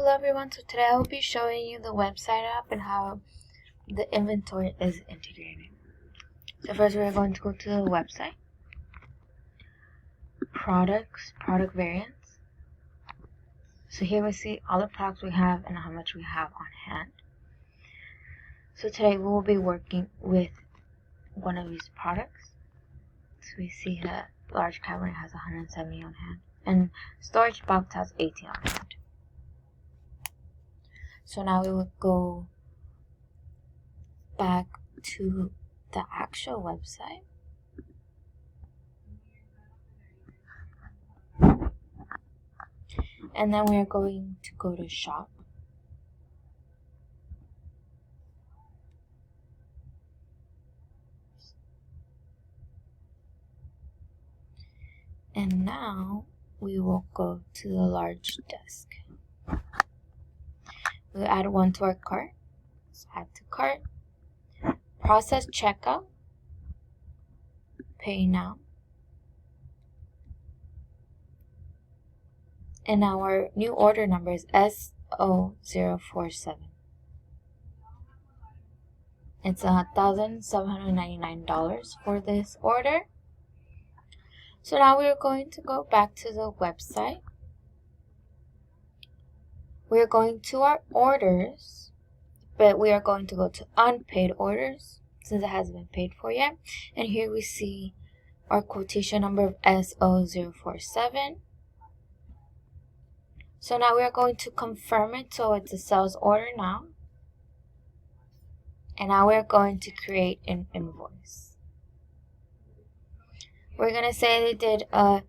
Hello everyone, so today I will be showing you the website app and how the inventory is integrated. So first we're going to go to the website, products, product variants. So here we see all the products we have and how much we have on hand. So today we will be working with one of these products. So we see that large Carmen has 170 on hand and storage box has 18 on hand. So now we will go back to the actual website. And then we are going to go to shop. And now we will go to the large desk. We'll add one to our cart. Let's add to cart. Process checkout. Pay now. And our new order number is SO047. It's $1,799 for this order. So now we're going to go back to the website. We're going to our orders, but we are going to go to unpaid orders since it hasn't been paid for yet. And here we see our quotation number of SO047. So now we are going to confirm it so it's a sales order now. And now we're going to create an invoice. We're going to say they did a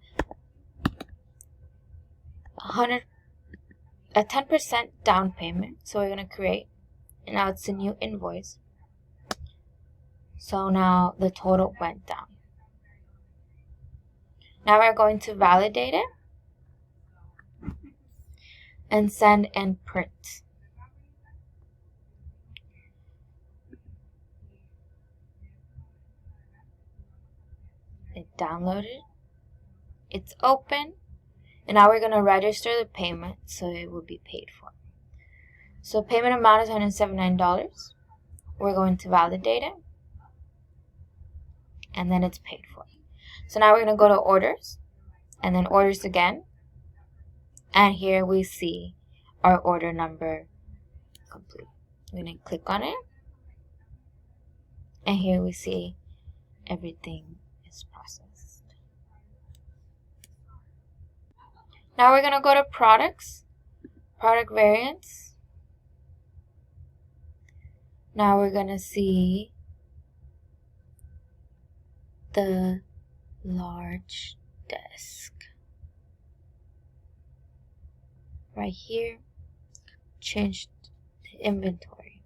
10% down payment. So we're going to create, and now it's a new invoice. So now the total went down. Now we're going to validate it and send and print. It downloaded. It's open. And now we're going to register the payment so it will be paid for. So payment amount is $179. We're going to validate it. And then it's paid for. So now we're going to go to orders. And then orders again. And here we see our order number complete. We're going to click on it. And here we see everything is processed. Now we're going to go to products, product variants. Now we're going to see the large desk. Right here, change the inventory.